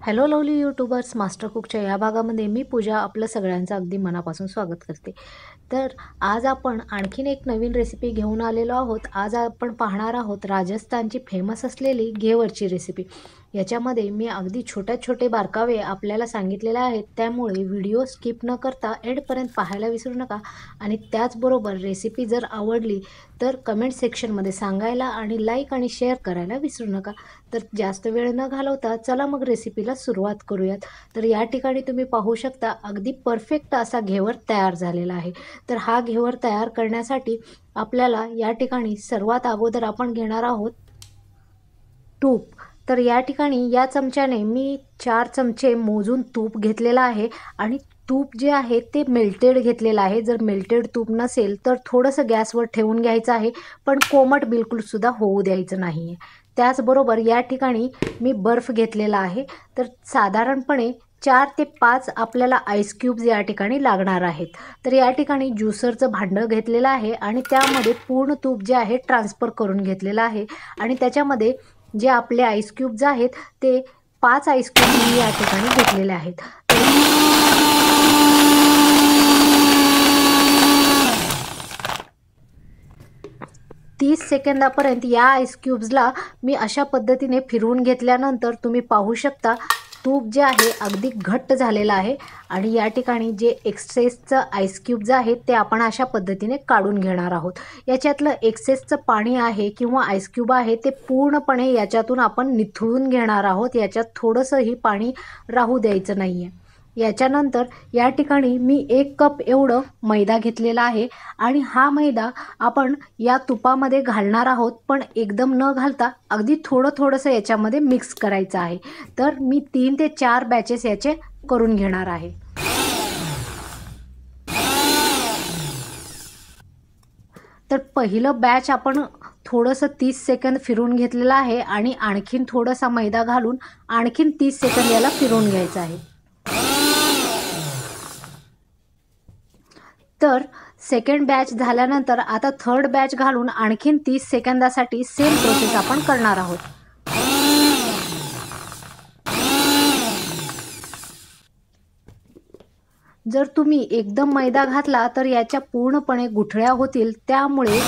Hello lovely YouTubers, master कुकच्या या भागामध्ये मी पूजा आपलं सगळ्यांचं अगदी मनापासून स्वागत करते. तर आज आपण आणखीन एक नवीन रेसिपी घेऊन आलेलो आहोत. आज आपण पाहणार आहोत राजस्थानची फेमस असलेली घेवरची रेसिपी. याच्यामध्ये मी अगदी छोटे बारकावे आपल्याला सांगितलेले आहेत, त्यामुळे व्हिडिओ स्किप न करता एंडपर्यंत पाहायला विसरू नका. आणि त्याचबरोबर रेसिपी जर आवडली तर कमेंट सेक्शनमध्ये सांगायला आणि लाईक आणि शेअर करायला विसरू नका. तर जास्त वेळ न घालवता चला मग रेसिपीला सुरुवात करूयात. तर या ठिकाणी तुम्ही पाहू शकता अगदी परफेक्ट असा घेवर तयार झालेला आहे. तर हा घेवर तयार करण्यासाठी आपल्याला या ठिकाणी सर्वात अगोदर आपण घेणार आहोत तूप. तर या ठिकाणी या चमच्याने मी 4 चमचे मोजून तूप घेतलेला आहे आणि तूप जे आहे ते मेल्टेड घेतलेलं आहे. जर मेल्टेड तूप नसेल तर थोडंसं गॅसवर ठेवून घ्यायचं आहे, पण कोमट बिलकुलसुद्धा होऊ द्यायचं नाही आहे. त्याचबरोबर या ठिकाणी मी बर्फ घेतलेला आहे. तर साधारणपणे 4 ते 5 आपल्याला आईस क्यूब्स या ठिकाणी लागणार आहेत. तर या ठिकाणी ज्युसरचं भांडं घेतलेलं आहे आणि त्यामध्ये पूर्ण तूप जे आहे ट्रान्सफर करून घेतलेलं आहे आणि त्याच्यामध्ये जे आपले आईस क्यूब्स आहेत ते 5 आईस क्यूब मी या ठिकाणी घेतलेले आहेत. 30 सेकंदापर्यंत या आईस क्यूब्सला मी अशा पद्धतीने फिरवून घेतल्यानंतर तुम्ही पाहू शकता तूप जे आहे अगदी घट्ट झालेलं आहे आणि या ठिकाणी जे एक्सेसचं आईस क्यूब्स आहेत ते आपण अशा पद्धतीने काढून घेणार आहोत. याच्यातलं एक्सेसचं पाणी आहे किंवा आईस क्यूब आहे ते पूर्णपणे याच्यातून आपण निथळून घेणार आहोत. याच्यात थोडंसंही पाणी राहू द्यायचं नाही आहे. याच्यानंतर या ठिकाणी मी 1 कप एवढं मैदा घेतलेला आहे आणि हा मैदा आपण या तुपामध्ये घालणार आहोत, पण एकदम न घालता अगदी थोडंसं याच्यामध्ये मिक्स करायचं आहे. तर मी 3 ते 4 बॅचेस याचे करून घेणार आहे. तर पहिलं बॅच आपण थोडंसं 30 सेकंद फिरवून घेतलेलं आहे आणि आणखीन थोडासा मैदा घालून आणखीन 30 सेकंद याला फिरवून घ्यायचं आहे. तर सेकंड बॅच झाल्यानंतर आता थर्ड बॅच घालून आणखीन 30 सेकंदासाठी सेम प्रोसेस आपण करणार आहोत. जर तुम्ही एकदम मैदा घातला तर याच्या पूर्णपणे गुठळ्या होतील, त्यामुळे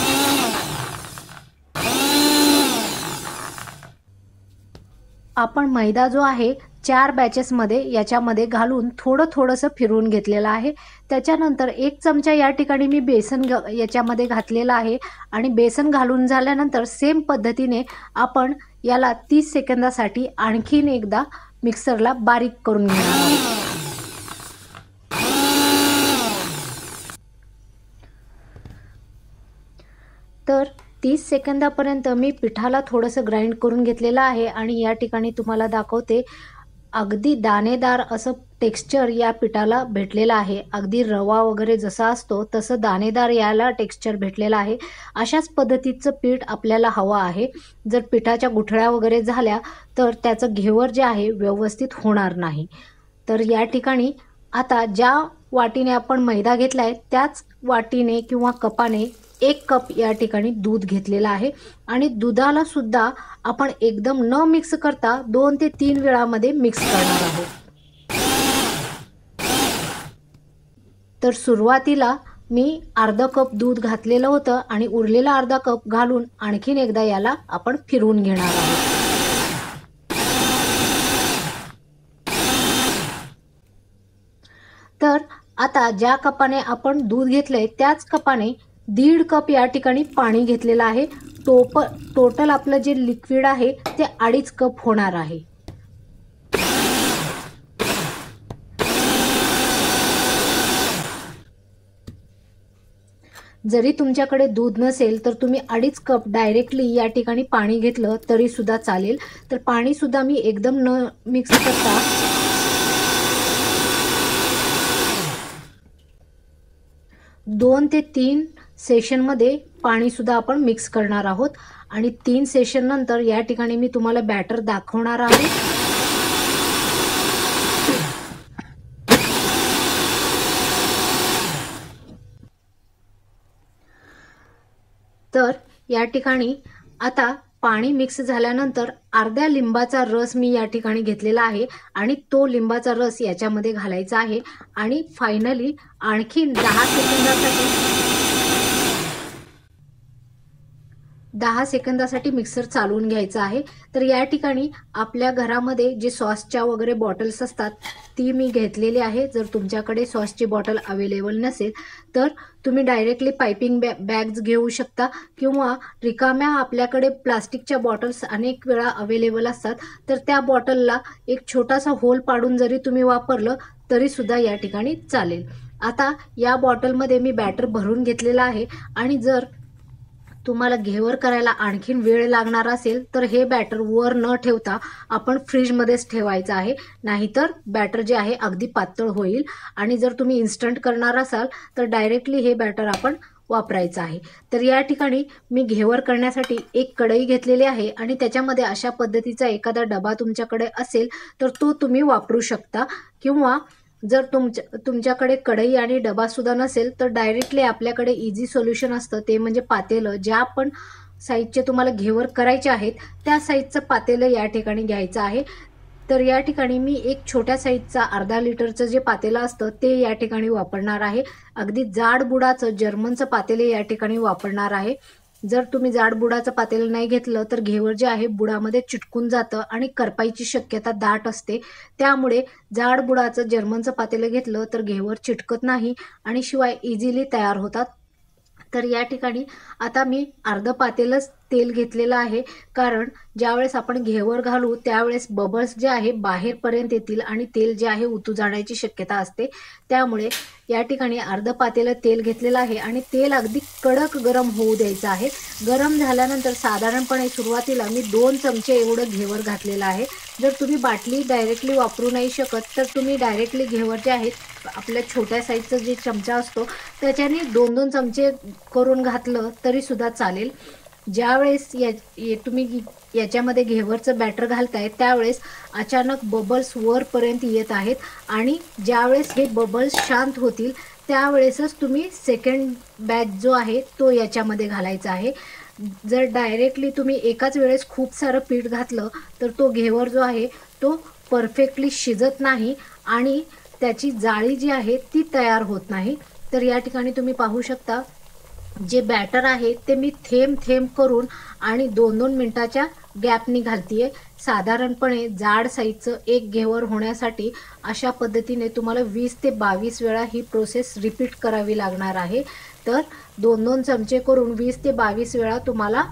आपण मैदा जो आहे 4 बॅचेसमध्ये याच्यामध्ये घालून थोडंसं फिरवून घेतलेलं आहे. त्याच्यानंतर 1 चमचा या ठिकाणी मी बेसन याच्यामध्ये घातलेला आहे आणि बेसन घालून झाल्यानंतर सेम पद्धतीने आपण याला 30 सेकंदासाठी आणखीन एकदा मिक्सरला बारीक करून घेणार आहोत. तर 30 सेकंदापर्यंत मी पिठाला थोडंसं ग्राइंड करून घेतलेलं आहे आणि या ठिकाणी तुम्हाला दाखवते अगदी दाणेदार असं टेक्स्चर या पिठाला भेटलेलं आहे. अगदी रवा वगैरे जसा असतो तसं दाणेदार याला टेक्स्चर भेटलेलं आहे. अशाच पद्धतीचं पीठ आपल्याला हवं आहे. जर पिठाच्या गुठळ्या वगैरे झाल्या तर त्याचं घेवर जे आहे व्यवस्थित होणार नाही. तर या ठिकाणी आता ज्या वाटीने आपण मैदा घेतला आहे त्याच वाटीने किंवा कपाने 1 कप या ठिकाणी दूध घेतलेला आहे आणि दुधाला सुद्धा आपण एकदम न मिक्स करता 2 ते 3 वेळामध्ये मिक्स करणार आहोत. तर सुरुवातीला मी अर्धा कप दूध घातलेलं होतं आणि उरलेला अर्धा कप घालून आणखीन एकदा याला आपण फिरवून घेणार आहोत. तर आता ज्या कपाने आपण दूध घेतलंय त्याच कपाने 1.5 कप या ठिकाणी पाणी घेतलेलं आहे. टोटल आपलं जे लिक्विड आहे ते 2.5 कप होणार आहे. जरी तुमच्याकडे दूध नसेल तर तुम्ही 2.5 कप डायरेक्टली या ठिकाणी पाणी घेतलं तरी सुद्धा चालेल. तर पाणी सुद्धा मी एकदम न मिक्स करता 2 ते 3 सेशनमध्ये पाणीसुद्धा आपण मिक्स करणार आहोत आणि 3 सेशन नंतर या ठिकाणी मी तुम्हाला बॅटर दाखवणार आहे. तर या ठिकाणी आता पाणी मिक्स झाल्यानंतर अर्ध्या लिंबाचा रस मी या ठिकाणी घेतलेला आहे आणि तो लिंबाचा रस याच्यामध्ये घालायचा आहे आणि फायनली आणखीन 10 सेकंदासाठी मिक्सर चालवून घ्यायचा आहे। तर या ठिकाणी आपल्या घरामध्ये जे सॉसच्या वगैरे बॉटल्स असतात ती मी घेतलेली आहे। जर तुमच्याकडे सॉसची बॉटल अवेलेबल नसेल तर तुम्ही डायरेक्टली पाइपिंग बॅग्स घेऊ शकता किंवा रिकाम्या आपल्याकडे प्लास्टिकच्या बॉटल्स अनेक वेळा अवेलेबल असतात, तर त्या बॉटलला एक छोटासा होल पाडून जरी तुम्ही वापरलं तरी सुद्धा या ठिकाणी चालेल। आता या बॉटलमध्ये मी बॅटर भरून घेतलेला आहे आणि जर तुम्हाला घेवर करायला आणखीन वेळ लागणार असेल तर हे बॅटर वर न ठेवता आपण फ्रीजमध्येच ठेवायचं आहे, नाहीतर बॅटर जे आहे अगदी पातळ होईल। आणि जर तुम्ही इन्स्टंट करणार असाल तर डायरेक्टली हे बॅटर आपण वापरायचं आहे। तर या ठिकाणी मी घेवर करण्यासाठी एक कढई घेतलेली आहे आणि त्याच्यामध्ये अशा पद्धतीचा एखादा डबा तुमच्याकडे असेल तर तो तुम्ही वापरू शकता, किंवा जर तुमच्याकडे कढई आणि डबा सुद्धा नसेल तर डायरेक्टली आपल्याकडे इझी सोल्युशन असतं, ते म्हणजे पातेलं। ज्या पण साईजचे तुम्हाला घेवर करायचे आहेत त्या साईजचं पातेलं या ठिकाणी घ्यायचं आहे। तर या ठिकाणी मी एक छोट्या साईजचा अर्धा लिटरचं जे पातेलं असतं ते या ठिकाणी वापरणार आहे। अगदी जाड बुडाचं जर्मनचं पातेले या ठिकाणी वापरणार आहे। जर तुम्ही जाड बुडाचं पातेलं नाही घेतलं तर घेवर जे आहे बुडामध्ये चिटकून जातं आणि करपायची शक्यता दाट असते, त्यामुळे जाड बुडाचं जर्मनचं पातेलं घेतलं तर घेवर चिटकत नाही आणि शिवाय इझिली तयार होतात। तर या ठिकाणी आता मी अर्ध पातेलंच तेल घेतलेलं आहे, कारण ज्यावेळेस आपण घेवर घालू त्यावेळेस बबल्स जे आहे बाहेरपर्यंत येतील आणि तेल जे आहे उतू जाण्याची शक्यता असते, त्यामुळे या ठिकाणी अर्ध पातेलं तेल घेतलेलं आहे आणि तेल अगदी कडक गरम होऊ द्यायचं आहे। गरम झाल्यानंतर साधारणपणे सुरुवातीला मी 2 चमचे एवढं घेवर घातलेलं आहे। जर तुम्ही बाटली डायरेक्टली वापरू नाही शकत तर तुम्ही डायरेक्टली घेवर जे आहेत आपल्या छोट्या साईजचा जे चमचा असतो त्याच्याने 2-2 चमचे करून घातलं तरी सुद्धा चालेल। ज्यावेळेस तुम्ही याच्यामध्ये घेवरचं बॅटर घालताय त्यावेळेस अचानक बबल्स वरपर्यंत येत आहेत आणि ज्यावेळेस हे बबल्स शांत होतील त्यावेळेसच तुम्ही सेकंड बॅच जो आहे तो याच्यामध्ये घालायचा आहे। जर डायरेक्टली तुम्ही एकाच वेळेस खूप सारं पीठ घातलं तर तो घेवर जो आहे तो परफेक्टली शिजत नाही आणि त्याची जाळी जी आहे ती तयार होत नाही। तर या ठिकाणी तुम्ही पाहू शकता जे बॅटर आहे ते मी थेंब थेंब करून आणि 2-2 मिनिटाच्या गॅपनी घालतीये। साधारणपणे जाड साईजचं एक घेवर होण्यासाठी अशा पद्धतीने तुम्हाला 20 ते 22 वेळा ही प्रोसेस रिपीट करावी लागणार आहे। तर 2-2 चमचे करून 20 ते 22 वेळा तुम्हाला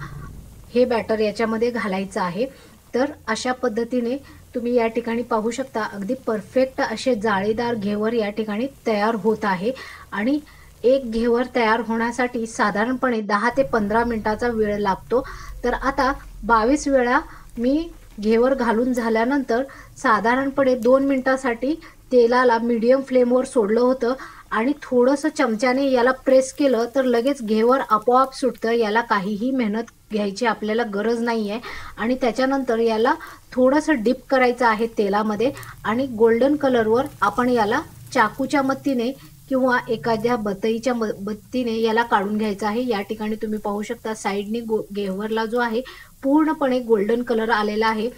हे बॅटर याच्यामध्ये घालायचं आहे। तर अशा पद्धतीने तुम्ही या ठिकाणी पाहू शकता अगदी परफेक्ट असे जाळीदार घेवर या ठिकाणी तयार होत आहे आणि एक घेवर तयार होण्यासाठी साधारणपणे 10 ते 15 मिनिटाचा वेळ लागतो। तर आता 22 वेळा मी घेवर घालून झाल्यानंतर साधारणपणे 2 मिनिटासाठी तेलाला मीडियम फ्लेमवर सोडलं होतं आणि थोडंसं चमच्याने याला प्रेस केलं तर लगेच घेवर आपोआप सुटतं। याला काहीही मेहनत घ्यायची आपल्याला गरज नाही आहे आणि त्याच्यानंतर याला थोडंसं डिप करायचं आहे तेलामध्ये आणि गोल्डन कलरवर आपण याला चाकूच्या मदतीने किंवा एखाद्या बत्तीच्या बत्तीने याला काढून घ्यायचं आहे। या ठिकाणी तुम्ही पाहू शकता साईडनी घेवरला जो आहे पूर्णपणे गोल्डन कलर आलेला आहे,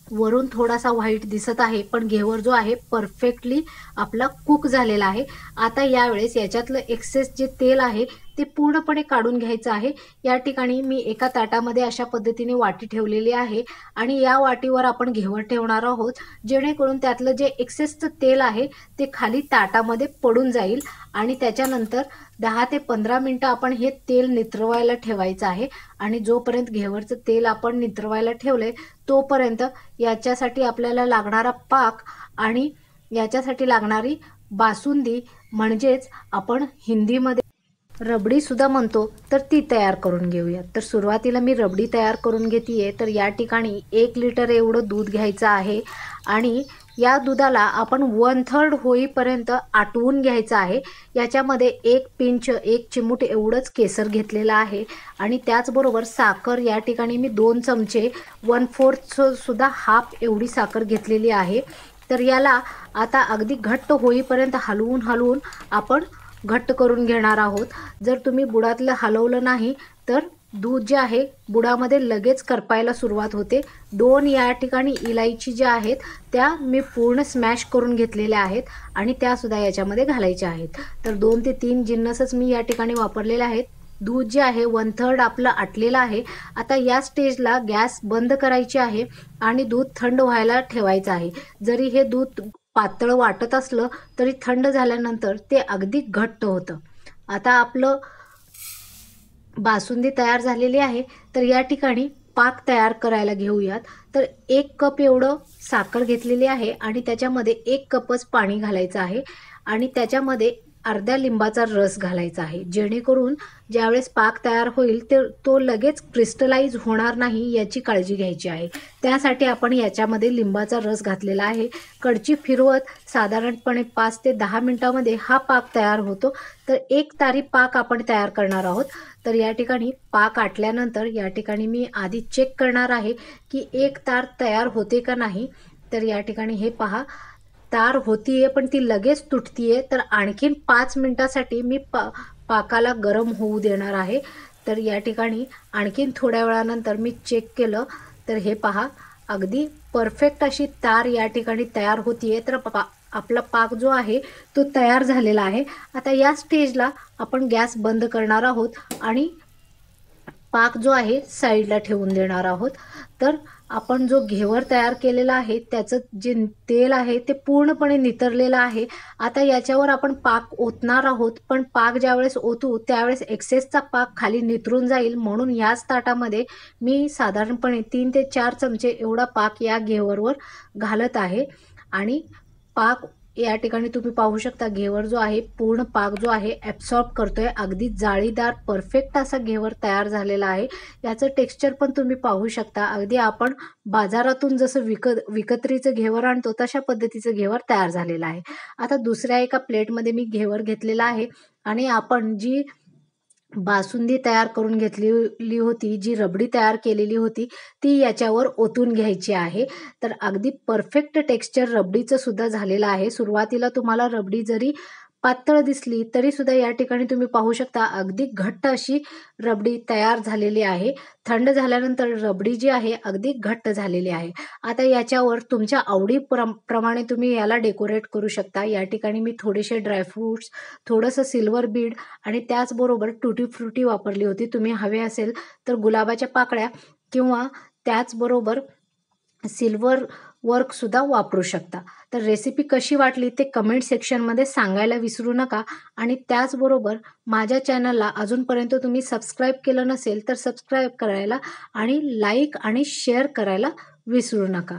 वरून थोडासा व्हाईट दिसत आहे, पण घेवर जो आहे परफेक्टली आपला कुक झालेला आहे। आता यावेळेस याच्यातलं एक्सेस जे तेल आहे ते पूर्णपणे काढून घ्यायचं आहे। या ठिकाणी मी एका ताटामध्ये अशा पद्धतीने वाटी ठेवलेली आहे आणि या वाटीवर आपण घेवर ठेवणार आहोत, जेणेकरून त्यातलं जे एक्सेसचं तेल आहे ते खाली ताटामध्ये पडून जाईल आणि त्याच्यानंतर 10 ते 15 मिनिटं आपण हे तेल नितरवायला ठेवायचं आहे आणि जोपर्यंत घेवरचं तेल आपण नितरवायला ठेवले तोपर्यंत याच्यासाठी आपल्याला लागणारा पाक आणि याच्यासाठी लागणारी बासुंदी म्हणजेच आपण हिंदीमध्ये रबडी सुद्धा म्हणतो तर ती तयार करून घेऊया। तर सुरुवातीला मी रबडी तयार करून घेतीये। तर या ठिकाणी 1 लिटर एवढं दूध घ्यायचं आहे आणि या दुधाला आपण 1/3 होईपर्यंत आटवून घ्यायचं आहे। याच्यामध्ये 1 पिंच 1 चिमूट एवढंच केसर घेतलेलं आहे आणि त्याचबरोबर साखर या ठिकाणी मी 2 चमचे 1/4 सुद्धा हाफ एवढी साखर घेतलेली आहे। तर याला आता अगदी घट्ट होईपर्यंत हलवून हलवून आपण घट्ट करून घेणार आहोत। जर तुम्ही बुडातलं हलवलं नाही तर दूध जे आहे बुडामध्ये लगेच करपायला सुरुवात होते. 2 या ठिकाणी इलायची ज्या आहेत त्या मी पूर्ण स्मॅश करून घेतलेल्या आहेत आणि त्यासुद्धा याच्यामध्ये घालायच्या आहेत. तर 2 ते 3 जिन्नसच मी या ठिकाणी वापरलेले आहेत. दूध जे आहे 1/3 आपलं आटलेलं आहे. आता या स्टेजला गॅस बंद करायची आहे आणि दूध थंड व्हायला ठेवायचं आहे. जरी हे दूध पातळ वाटत असलं तरी थंड झाल्यानंतर ते अगदी घट्ट होतं. आता आपलं बासुंदी तयार झालेली आहे. तर या ठिकाणी पाक तयार करायला घेऊयात. तर 1 कप एवढं साखर घेतलेली आहे आणि त्याच्यामध्ये 1 कपच पाणी घालायचं आहे आणि त्याच्यामध्ये अर्ध्या लिंबाचा रस घालायचा आहे. जेणेकरून ज्यावेळेस पाक तयार होईल तो लगेच क्रिस्टलाइज होणार नाही याची काळजी घ्यायची आहे. त्यासाठी आपण याच्यामध्ये लिंबाचा रस घातलेला आहे. कढची फिरवत साधारणपणे 5 ते 10 मिनिटांमध्ये हा पाक तयार होतो. तर 1 तारी पाक आपण तयार करणार आहोत. तर या ठिकाणी पाक आटल्यानंतर या ठिकाणी मी आधी चेक करणार आहे की 1 तार तयार होते का नाही. तर या ठिकाणी हे पहा, तार होतीये पण ती लगेच तुटतीये. तर आणखीन 5 मिनिटासाठी मी पाकाला गरम होऊ देणार आहे. तर या ठिकाणी आणखीन थोड्या वेळानंतर मी चेक केलं तर हे पहा, अगदी परफेक्ट अशी तार या ठिकाणी तयार होतीये. तर आपला पाक जो आहे तो तयार झालेला आहे. आता या स्टेजला आपण गॅस बंद करणार आहोत आणि पाक जो आहे साईडला ठेवून देणार आहोत. तर आपण जो घेवर तयार केलेला आहे त्याचं जे तेल आहे ते पूर्णपणे नितरलेलं आहे. आता याच्यावर आपण पाक ओतणार आहोत. पण पाक ज्यावेळेस ओतू त्यावेळेस एक्सेसचा पाक खाली नितरून जाईल, म्हणून याच ताटामध्ये मी साधारणपणे 3 ते 4 चमचे एवढा पाक या घेवरवर घालत आहे आणि पाक या ठिकाणी तुम्ही पाहू शकता घेवर जो आहे पूर्ण पाक जो आहे ॲब्सॉर्ब करतोय. अगदी जाळीदार परफेक्ट असा घेवर तयार झालेला आहे. याचं टेक्स्चर पण तुम्ही पाहू शकता. अगदी आपण बाजारातून जसं विकत्रीचं घेवर आणतो तशा पद्धतीचं घेवर तयार झालेलं आहे. आता दुसऱ्या एका प्लेटमध्ये मी घेवर घेतलेला आहे आणि आपण जी बासुंदी तयार करून घेतलेली होती, जी रबडी तयार केलेली होती ती याच्यावर ओतून घ्यायची आहे. तर अगदी परफेक्ट टेक्स्चर रबडीचं सुद्धा झालेलं आहे. सुरुवातीला तुम्हाला रबडी जरी पातळ दिसली तरी सुद्धा या ठिकाणी तुम्ही पाहू शकता अगदी घट्ट अशी रबडी तयार झालेली आहे. थंड झाल्यानंतर रबडी जी आहे अगदी घट्ट झालेली आहे. आता याच्यावर तुमच्या प्रमाणे तुम्ही याला डेकोरेट करू शकता. या ठिकाणी मी थोडेसे ड्रायफ्रूट्स, थोडंसं सिल्वर बीड आणि त्याचबरोबर टुटी फ्रुटी वापरली होती. तुम्ही हवे असेल तर गुलाबाच्या पाकळ्या किंवा त्याचबरोबर सिल्वर वर्कसुद्धा वापरू शकता. तर रेसिपी कशी वाटली ते कमेंट सेक्शनमध्ये सांगायला विसरू नका आणि त्याचबरोबर माझ्या चॅनलला अजूनपर्यंत तुम्ही सबस्क्राईब केलं नसेल तर सबस्क्राईब करायला आणि लाईक आणि शेअर करायला विसरू नका.